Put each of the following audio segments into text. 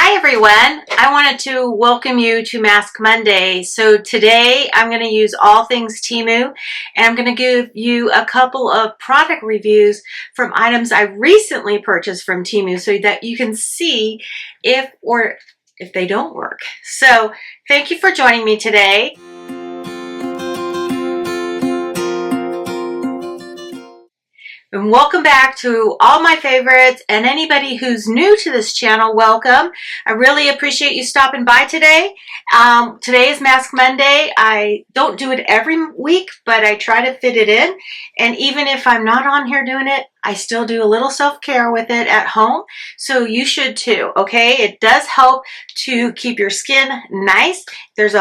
Hi everyone, I wanted to welcome you to Mask Monday. So today I'm going to use all things Temu, and I'm going to give you a couple of product reviews from items I recently purchased from Temu so that you can see if they don't work. So thank you for joining me today. And welcome back to all my favorites, and anybody who's new to this channel, welcome. I really appreciate you stopping by today. Today is Mask Monday. I don't do it every week, but I try to fit it in. And even if I'm not on here doing it, I still do a little self-care with it at home. So you should too, okay? It does help to keep your skin nice. There's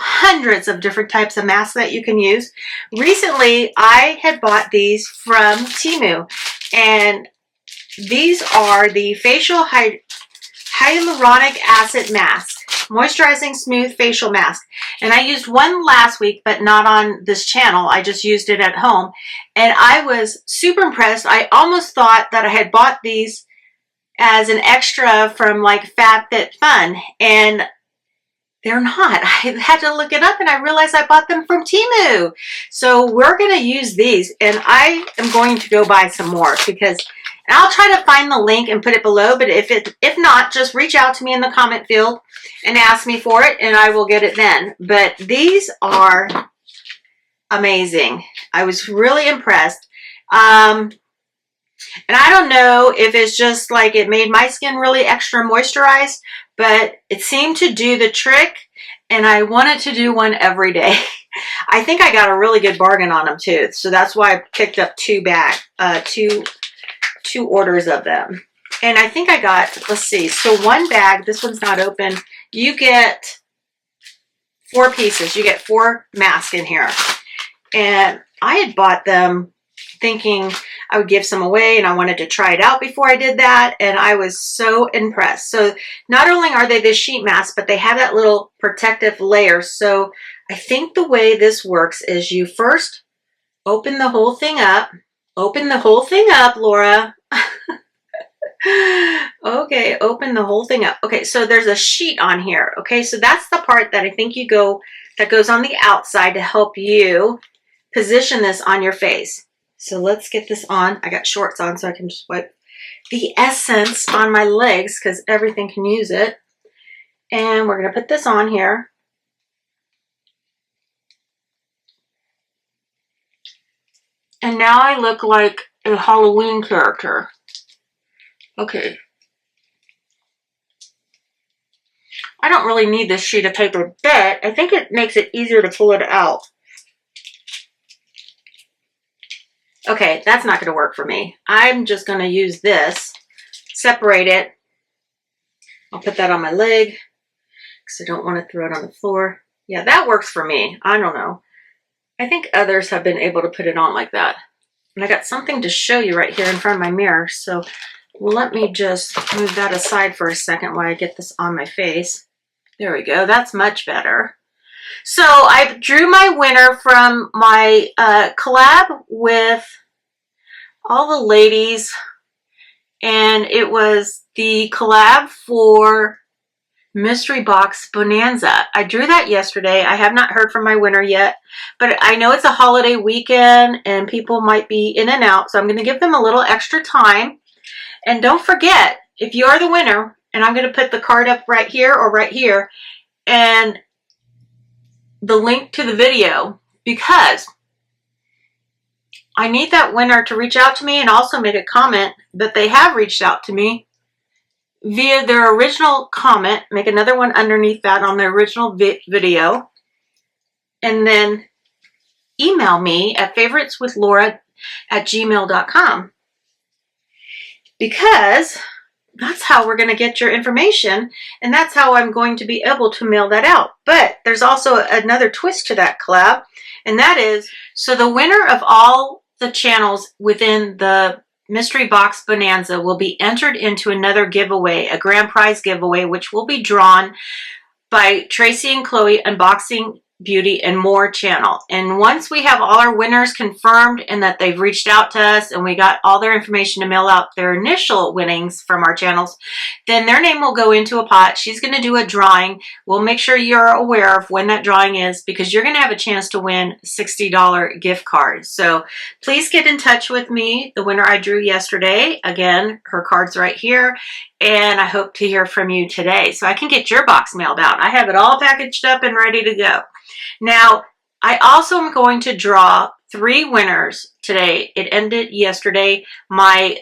hundreds of different types of masks that you can use. Recently, I had bought these from Temu, and these are the facial hyaluronic acid mask, moisturizing smooth facial mask. And I used one last week, but not on this channel. I just used it at home, and I was super impressed. I almost thought that I had bought these as an extra from like Fat Fit Fun, and they're not. I had to look it up and I realized I bought them from Temu. So we're going to use these, and I am going to go buy some more and I'll try to find the link and put it below, but if not, just reach out to me in the comment field and ask me for it and I will get it then. But these are amazing. I was really impressed. And I don't know if it's just like it made my skin really extra moisturized, but it seemed to do the trick, and I wanted to do one every day. I think I got a really good bargain on them too, so that's why I picked up two orders of them. And I think I got, let's see, so one bag, this one's not open, you get 4 pieces. You get 4 masks in here. And I had bought them thinking I would give some away, and I wanted to try it out before I did that, and I was so impressed. So not only are they this sheet mask, but they have that little protective layer. So I think the way this works is you first open the whole thing up. Open the whole thing up, Laura. Okay, open the whole thing up. Okay, so there's a sheet on here. Okay, so that's the part that I think that goes on the outside to help you position this on your face. So let's get this on. I got shorts on so I can just wipe the essence on my legs because everything can use it. And we're going to put this on here. And now I look like a Halloween character. Okay. I don't really need this sheet of paper, but I think it makes it easier to pull it out. Okay, that's not going to work for me. I'm just going to use this, separate it. I'll put that on my leg because I don't want to throw it on the floor. Yeah, that works for me. I don't know. I think others have been able to put it on like that. And I got something to show you right here in front of my mirror. So let me just move that aside for a second while I get this on my face. There we go. That's much better. So I drew my winner from my collab with all the ladies, and it was the collab for Mystery Box Bonanza. I drew that yesterday. I have not heard from my winner yet, but I know it's a holiday weekend and people might be in and out, so I'm going to give them a little extra time. And don't forget, if you are the winner, and I'm going to put the card up right here or right here, and the link to the video, because I need that winner to reach out to me and also make a comment that they have reached out to me via their original comment. Make another one underneath that on the original video, and then email me at favoriteswithlaura@gmail.com, because that's how we're going to get your information, and that's how I'm going to be able to mail that out. But there's also another twist to that collab, and that is, so the winner of all the channels within the Mystery Box Bonanza will be entered into another giveaway, a grand prize giveaway, which will be drawn by Tracy and Chloe unboxing Beauty and More channel. And once we have all our winners confirmed and that they've reached out to us and we got all their information to mail out their initial winnings from our channels, then their name will go into a pot. She's going to do a drawing. We'll make sure you're aware of when that drawing is, because you're going to have a chance to win $60 gift cards. So please get in touch with me. The winner I drew yesterday, again, her card's right here. And I hope to hear from you today so I can get your box mailed out. I have it all packaged up and ready to go. Now, I also am going to draw 3 winners today. It ended yesterday, my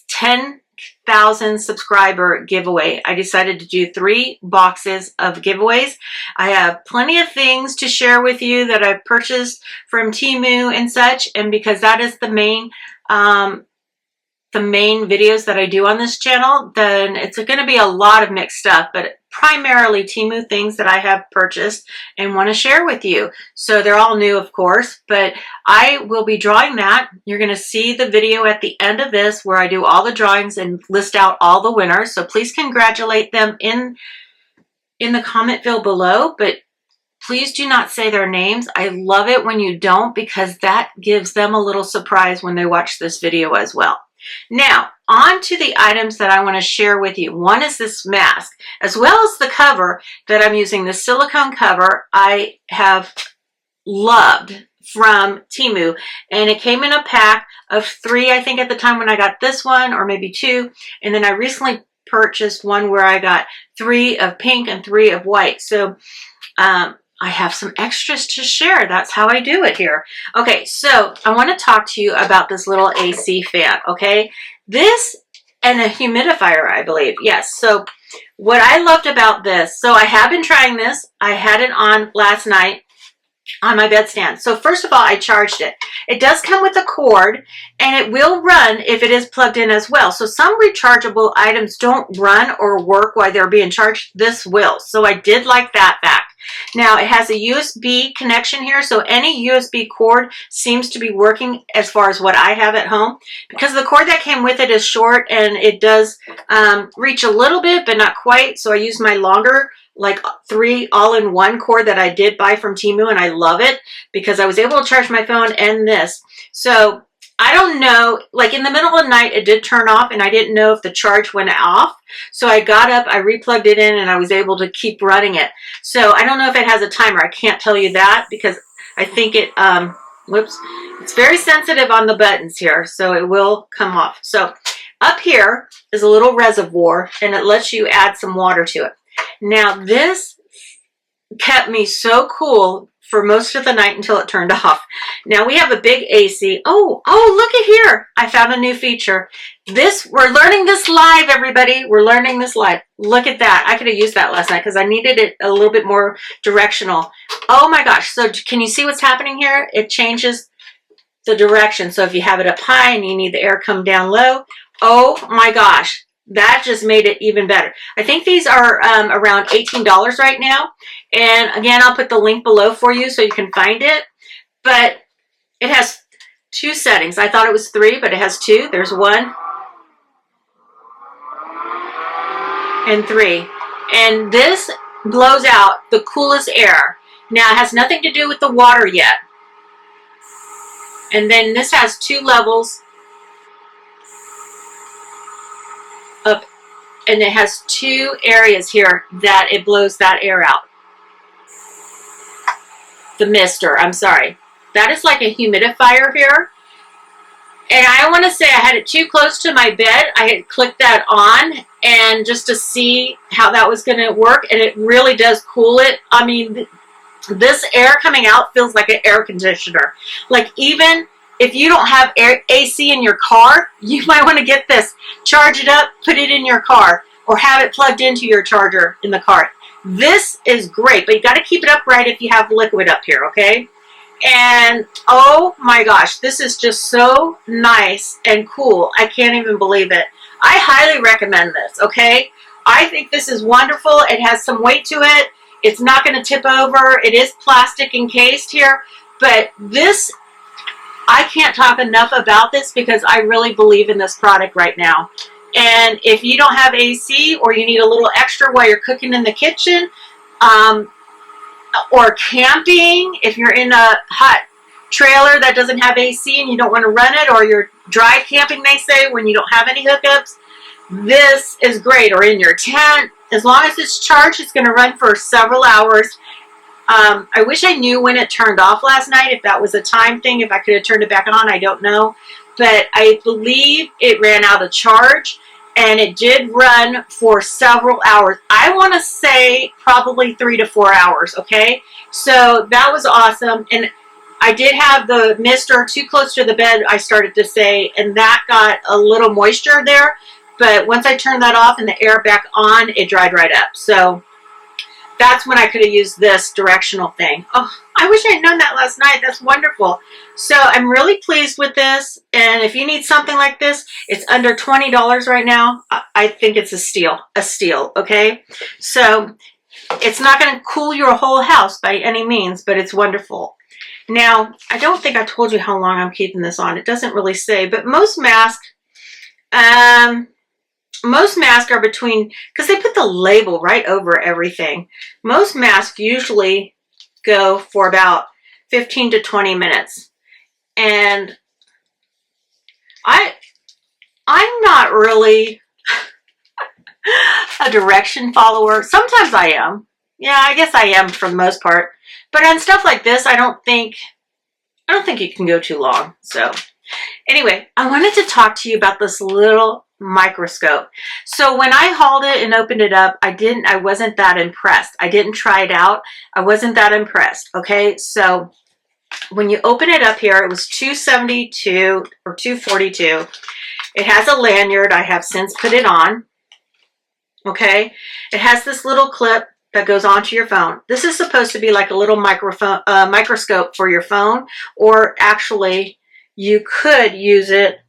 10,000 subscriber giveaway. I decided to do 3 boxes of giveaways. I have plenty of things to share with you that I've purchased from Temu and such, and because that is the main videos that I do on this channel, then it's going to be a lot of mixed stuff, but primarily Temu things that I have purchased and want to share with you. So they're all new, of course, but I will be drawing that. You're going to see the video at the end of this where I do all the drawings and list out all the winners. So please congratulate them in the comment field below, but please do not say their names. I love it when you don't, because that gives them a little surprise when they watch this video as well. Now, on to the items that I want to share with you. One is this mask, as well as the cover that I'm using. The silicone cover I have loved from Temu, and it came in a pack of 3, I think, at the time when I got this one, or maybe 2, and then I recently purchased one where I got 3 of pink and 3 of white. So I have some extras to share. That's how I do it here. Okay, so I want to talk to you about this little AC fan, okay? This and a humidifier, I believe. Yes, so what I loved about this, so I have been trying this. I had it on last night on my bedstand. So first of all, I charged it. It does come with a cord, and it will run if it is plugged in as well. So some rechargeable items don't run or work while they're being charged. This will. So I did like that fact. Now it has a USB connection here, so any USB cord seems to be working as far as what I have at home, because the cord that came with it is short and it does reach a little bit, but not quite. So I used my longer, like 3 all-in-one cord that I did buy from Temu, and I love it because I was able to charge my phone and this. So I don't know, like in the middle of the night it did turn off, and I didn't know if the charge went off. So I got up, I replugged it in, and I was able to keep running it. So I don't know if it has a timer. I can't tell you that because I think it, whoops, it's very sensitive on the buttons here, so it will come off. So up here is a little reservoir, and it lets you add some water to it. Now this kept me so cool for most of the night until it turned off. Now we have a big AC. Oh, look at here. I found a new feature. We're learning this live, everybody. We're learning this live. Look at that. I could have used that last night because I needed it a little bit more directional. Oh my gosh. So can you see what's happening here? It changes the direction. So if you have it up high and you need the air come down low, oh my gosh. That just made it even better. I think these are around $18 right now. And again, I'll put the link below for you so you can find it. But it has 2 settings. I thought it was 3, but it has 2. There's 1 and 3. And this blows out the coolest air. Now, it has nothing to do with the water yet. And then this has 2 levels up, and it has 2 areas here that it blows that air out. The mister, I'm sorry. That is like a humidifier here. And I want to say I had it too close to my bed. I had clicked that on and just to see how that was going to work, and it really does cool it. I mean, this air coming out feels like an air conditioner. Like even if you don't have AC in your car, you might want to get this. Charge it up, put it in your car, or have it plugged into your charger in the car. This is great, but you got to keep it upright if you have liquid up here, okay? And oh my gosh, this is just so nice and cool. I can't even believe it. I highly recommend this, okay? I think this is wonderful. It has some weight to it. It's not going to tip over. It is plastic encased here, but this, I can't talk enough about this because I really believe in this product right now. And if you don't have AC or you need a little extra while you're cooking in the kitchen, or camping, if you're in a hot trailer that doesn't have AC and you don't want to run it, or you're dry camping, they say, when you don't have any hookups, this is great. Or in your tent, as long as it's charged, it's going to run for several hours. I wish I knew when it turned off last night, if that was a time thing, if I could have turned it back on, I don't know. But I believe it ran out of charge, and it did run for several hours. I want to say probably 3 to 4 hours, okay? So that was awesome. And I did have the mister too close to the bed, I started to say, and that got a little moisture there. But once I turned that off and the air back on, it dried right up. So that's when I could have used this directional thing. Oh, I wish I had known that last night. That's wonderful. So I'm really pleased with this. And if you need something like this, it's under $20 right now. I think it's a steal, okay? So it's not going to cool your whole house by any means, but it's wonderful. Now, I don't think I told you how long I'm keeping this on. It doesn't really say, but most masks are between, because they put the label right over everything. Most masks usually go for about 15 to 20 minutes. And I'm not really a direction follower. Sometimes I am. Yeah, I guess I am for the most part. But on stuff like this, I don't think it can go too long. So anyway, I wanted to talk to you about this little microscope. So when I hauled it and opened it up, I wasn't that impressed. I didn't try it out. I wasn't that impressed. Okay. So when you open it up here, it was $272 or $242. It has a lanyard. I have since put it on. Okay. It has this little clip that goes onto your phone. This is supposed to be like a little microscope for your phone, or actually you could use it.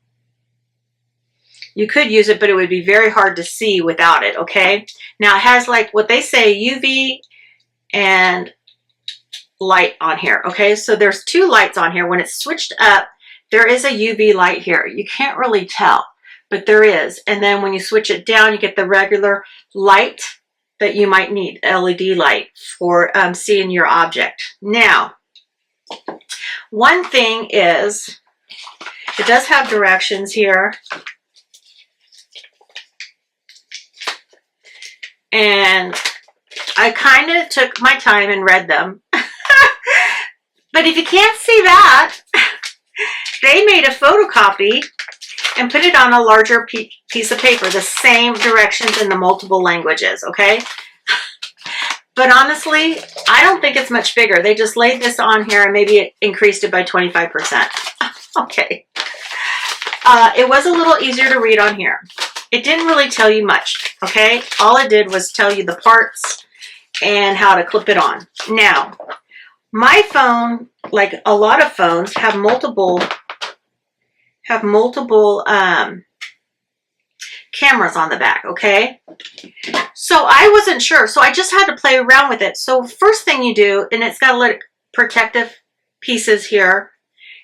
You could use it, but it would be very hard to see without it, okay? Now it has like what they say UV and light on here, okay? So there's 2 lights on here. When it's switched up, there is a UV light here. You can't really tell, but there is. And then when you switch it down, you get the regular light that you might need, LED light for seeing your object. Now, one thing is, it does have directions here. And I kind of took my time and read them. But if you can't see that, they made a photocopy and put it on a larger piece of paper, the same directions in the multiple languages, okay? But honestly, I don't think it's much bigger. They just laid this on here and maybe it increased it by 25%. Okay. It was a little easier to read on here. It didn't really tell you much, okay? All it did was tell you the parts and how to clip it on. Now, my phone, like a lot of phones, have multiple cameras on the back, okay? So I wasn't sure, so I just had to play around with it. So first thing you do, and it's got a little protective pieces here,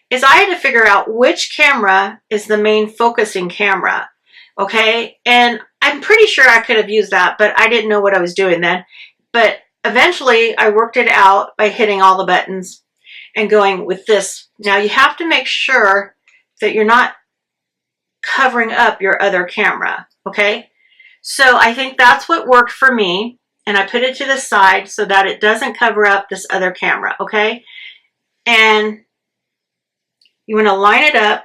is I had to figure out which camera is the main focusing camera. Okay, and I'm pretty sure I could have used that, but I didn't know what I was doing then. But eventually I worked it out by hitting all the buttons and going with this. Now you have to make sure that you're not covering up your other camera, okay? So I think that's what worked for me, and I put it to the side so that it doesn't cover up this other camera, okay? And you want to line it up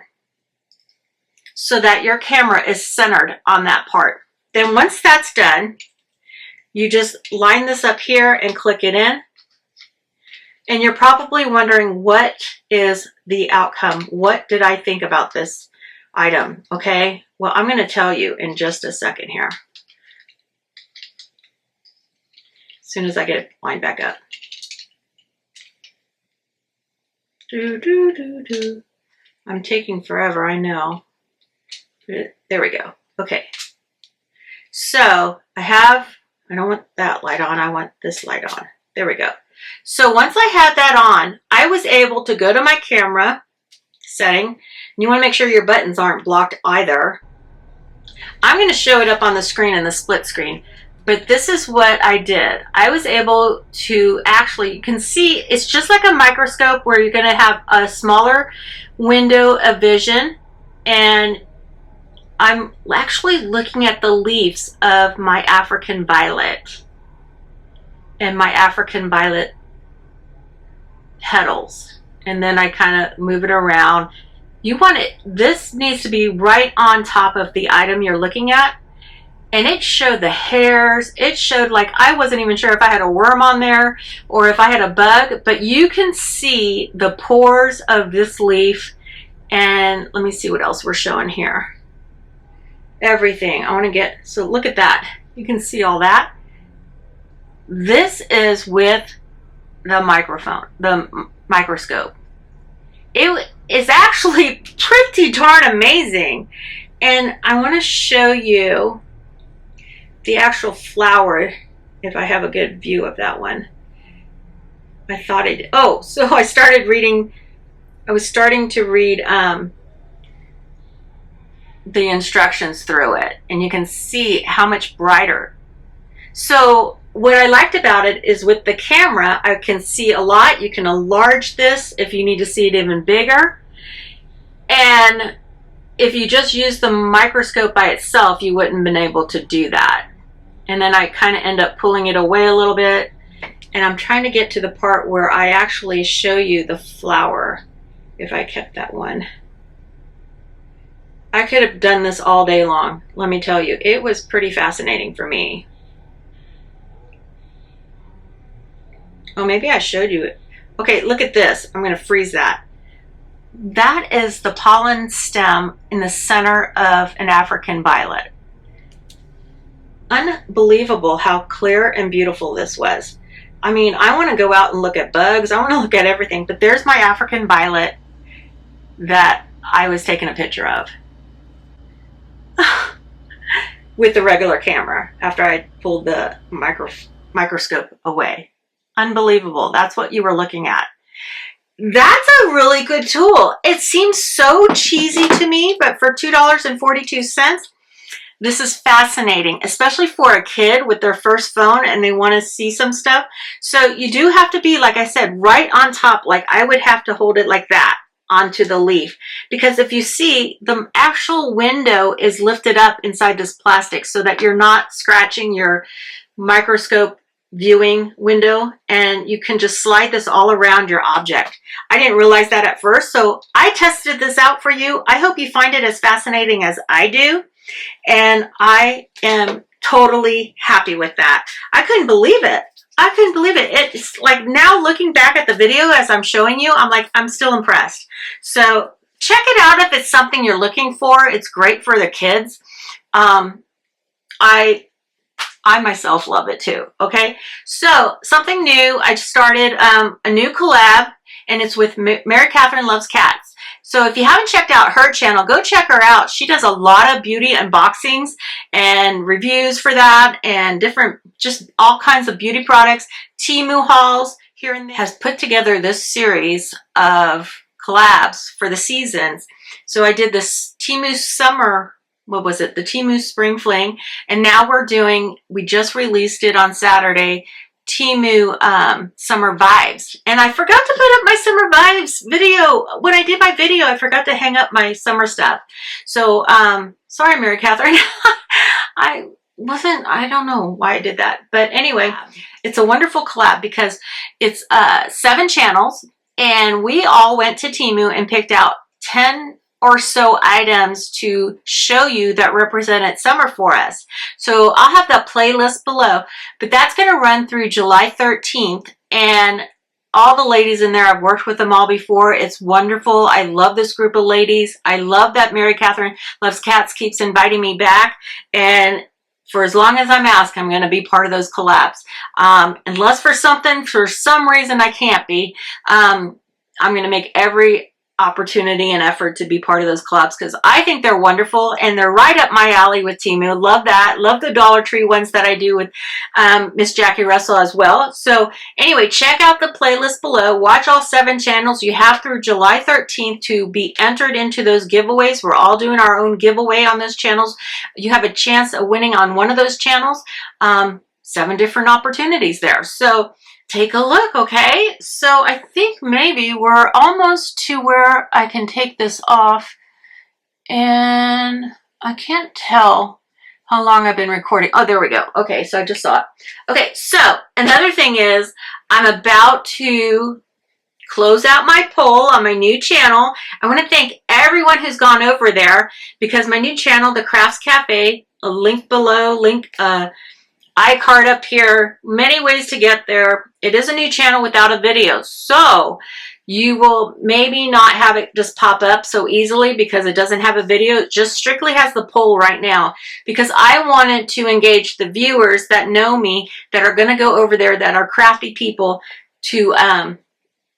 so that your camera is centered on that part. Then once that's done, you just line this up here and click it in. And you're probably wondering, what is the outcome? What did I think about this item? Okay, well, I'm going to tell you in just a second here. As soon as I get it lined back up. I'm taking forever, I know. There we go. Okay. So I don't want that light on. I want this light on. There we go. So once I had that on, I was able to go to my camera setting. You want to make sure your buttons aren't blocked either. I'm going to show it up on the screen in the split screen. But this is what I did. I was able to actually, you can see, it's just like a microscope where you're going to have a smaller window of vision. And I'm actually looking at the leaves of my African violet and my African violet petals. And then I kind of move it around. You want it, this needs to be right on top of the item you're looking at. And it showed the hairs. It showed, like, I wasn't even sure if I had a worm on there or if I had a bug, but you can see the pores of this leaf. And let me see what else we're showing here. Everything. I want to get, so look at that. You can see all that. This is with the microscope. It is actually pretty darn amazing. And I want to show you the actual flower, if I have a good view of that one. I thought I did. Oh, so I started reading, I was starting to read the instructions through it, and you can see how much brighter. So what I liked about it is with the camera, I can see a lot. You can enlarge this if you need to see it even bigger. And if you just use the microscope by itself, you wouldn't have been able to do that. And then I kind of end up pulling it away a little bit. And I'm trying to get to the part where I actually show you the flower. If I kept that one. I could have done this all day long. Let me tell you, it was pretty fascinating for me. Oh, maybe I showed you it. Okay, look at this. I'm going to freeze that. That is the pollen stem in the center of an African violet. Unbelievable how clear and beautiful this was. I mean, I want to go out and look at bugs. I want to look at everything. But there's my African violet that I was taking a picture of with the regular camera after I pulled the microscope away. Unbelievable. That's what you were looking at. That's a really good tool. It seems so cheesy to me, but for $2.42, this is fascinating, especially for a kid with their first phone and they want to see some stuff. So you do have to be, like I said, right on top. Like I would have to hold it like that onto the leaf, because if you see, the actual window is lifted up inside this plastic so that you're not scratching your microscope viewing window, and you can just slide this all around your object. I didn't realize that at first, so I tested this out for you. I hope you find it as fascinating as I do, and I am totally happy with that. I couldn't believe it. I couldn't believe it. It's like, now looking back at the video as I'm showing you, I'm like, I'm still impressed. So check it out if it's something you're looking for. It's great for the kids. I myself love it too. Okay, so something new. I started a new collab, and it's with Mary Catherine Loves Cats. So if you haven't checked out her channel, go check her out. She does a lot of beauty unboxings and reviews for that, and different, just all kinds of beauty products. Temu hauls here and there. Has put together this series of collabs for the seasons. So I did this Temu summer, what was it? The Temu Spring Fling. And now we just released it on Saturday, Temu Summer Vibes. And I forgot to put up my Summer Vibes video. When I did my video, I forgot to hang up my summer stuff. So, sorry, Mary Catherine. I don't know why I did that. But anyway, it's a wonderful collab because it's 7 channels. And we all went to Temu and picked out 10 or so items to show you that represented summer for us. So I'll have the playlist below, but that's going to run through July 13th. And all the ladies in there, I've worked with them all before. It's wonderful. I love this group of ladies. I love that Mary Catherine Loves Cats keeps inviting me back. And for as long as I'm asked, I'm going to be part of those collabs. Unless for some reason I can't be, I'm going to make every opportunity and effort to be part of those clubs because I think they're wonderful and they're right up my alley with Temu. Love that. Love the Dollar Tree ones that I do with Miss Jackie Russell as well. So anyway, check out the playlist below. Watch all 7 channels. You have through July 13th to be entered into those giveaways. We're all doing our own giveaway on those channels. You have a chance of winning on one of those channels. 7 different opportunities there. So take a look, okay? So I think maybe we're almost to where I can take this off, and I can't tell how long I've been recording. Oh, there we go. Okay, so I just saw it. Okay, so another thing is I'm about to close out my poll on my new channel. I want to thank everyone who's gone over there because my new channel, The Crafts Cafe, a link below, iCard up here, many ways to get there. It is a new channel without a video, so you will maybe not have it just pop up so easily because it doesn't have a video. It just strictly has the poll right now because I wanted to engage the viewers that know me, that are going to go over there, that are crafty people, to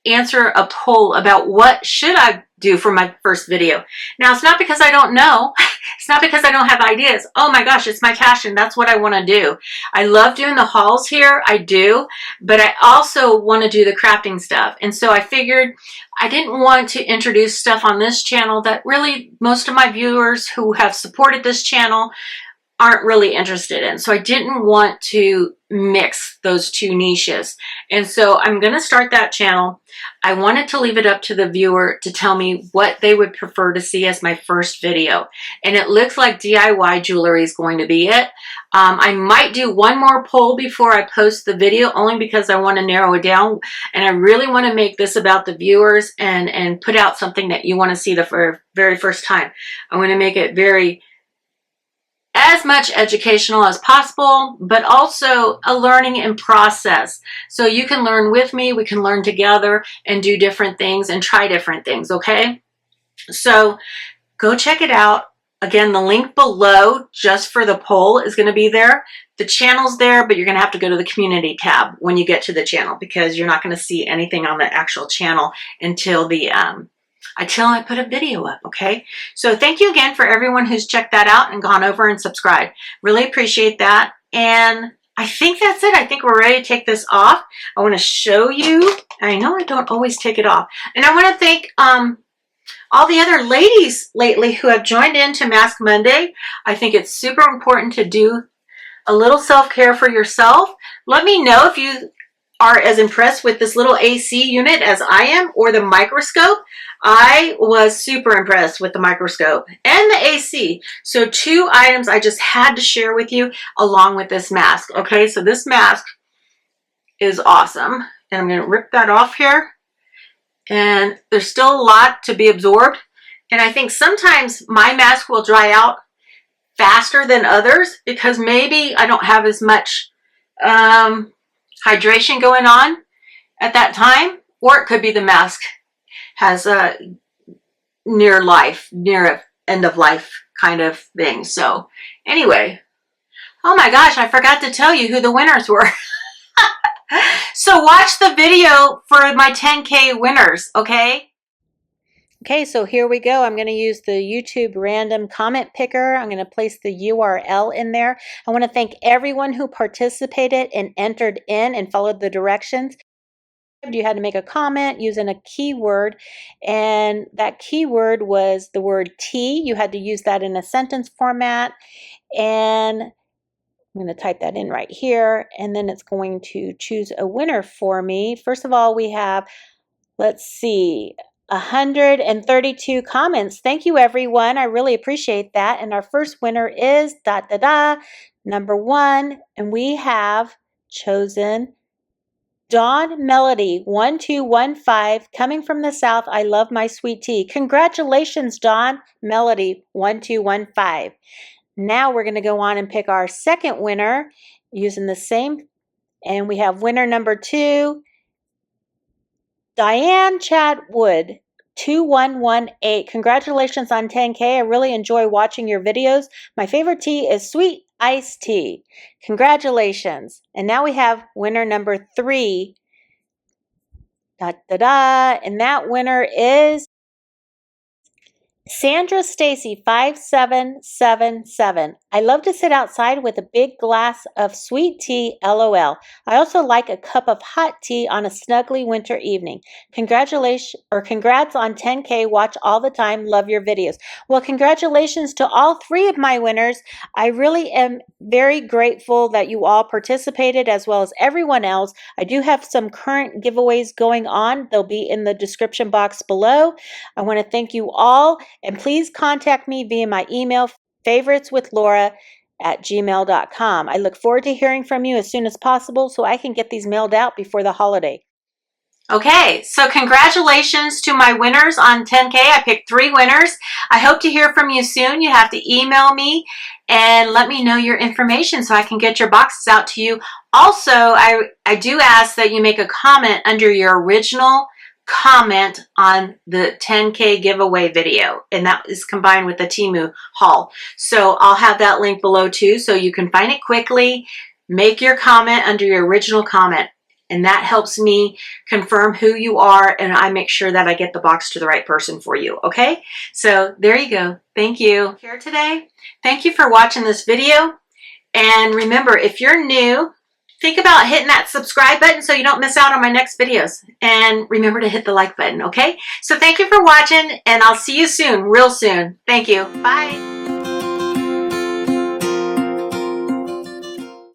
answer a poll about what should I do for my first video. Now, it's not because I don't know. It's not because I don't have ideas. Oh my gosh, it's my passion. That's what I want to do. I love doing the hauls here. I do. But I also want to do the crafting stuff. And so I figured I didn't want to introduce stuff on this channel that really most of my viewers who have supported this channel aren't really interested in. So I didn't want to mix those 2 niches. And so I'm going to start that channel. I wanted to leave it up to the viewer to tell me what they would prefer to see as my first video. And it looks like DIY jewelry is going to be it. I might do one more poll before I post the video, only because I want to narrow it down. And I really want to make this about the viewers and put out something that you want to see the very first time. I want to make it as much educational as possible, but also a learning and process. So you can learn with me, we can learn together and do different things and try different things, okay? So go check it out. Again, the link below just for the poll is going to be there. The channel's there, but you're going to have to go to the community tab when you get to the channel because you're not going to see anything on the actual channel until I put a video up, okay? So thank you again for everyone who's checked that out and gone over and subscribed. Really appreciate that. And I think that's it. I think we're ready to take this off. I want to show you. I know I don't always take it off. And I want to thank all the other ladies lately who have joined into Mask Monday. I think it's super important to do a little self-care for yourself. Let me know if you are as impressed with this little AC unit as I am, or the microscope. I was super impressed with the microscope and the AC. So 2 items I just had to share with you along with this mask. Okay, so this mask is awesome. And I'm going to rip that off here. And there's still a lot to be absorbed. And I think sometimes my mask will dry out faster than others because maybe I don't have as much hydration going on at that time, or it could be the mask has a near end of life kind of thing. So anyway, oh my gosh, I forgot to tell you who the winners were. So watch the video for my 10K winners, okay? Okay, so here we go. I'm going to use the YouTube random comment picker. I'm going to place the URL in there. I want to thank everyone who participated and entered in and followed the directions. You had to make a comment using a keyword, and that keyword was the word tea. You had to use that in a sentence format, and I'm going to type that in right here, and then it's going to choose a winner for me. First of all, we have, let's see, 132 comments. Thank you, everyone. I really appreciate that. And our first winner is number 1, and we have chosen Dawn Melody 1215, coming from the South. I love my sweet tea. Congratulations, Dawn Melody 1215. Now we're going to go on and pick our second winner using the same, and we have winner number 2, Diane Chatwood 2118. Congratulations on 10K. I really enjoy watching your videos. My favorite tea is sweet iced tea. Congratulations. And now we have winner number 3. And that winner is Sandra Stacy 5777. I love to sit outside with a big glass of sweet tea, LOL. I also like a cup of hot tea on a snuggly winter evening. Congratulations or congrats on 10K. Watch all the time. Love your videos. Well, congratulations to all 3 of my winners. I really am very grateful that you all participated as well as everyone else. I do have some current giveaways going on. They'll be in the description box below. I want to thank you all. And please contact me via my email, favoriteswithlaura@gmail.com. I look forward to hearing from you as soon as possible so I can get these mailed out before the holiday. Okay, so congratulations to my winners on 10K. I picked 3 winners. I hope to hear from you soon. You have to email me and let me know your information so I can get your boxes out to you. Also, I do ask that you make a comment under your original comment on the 10K giveaway video, and that is combined with the Temu haul. So I'll have that link below too, so you can find it quickly. Make your comment under your original comment, and that helps me confirm who you are, and I make sure that I get the box to the right person for you. Okay, so there you go. Thank you here today. Thank you for watching this video, and remember, if you're new, think about hitting that subscribe button so you don't miss out on my next videos. And remember to hit the like button, okay? So thank you for watching, and I'll see you soon, real soon. Thank you. Bye.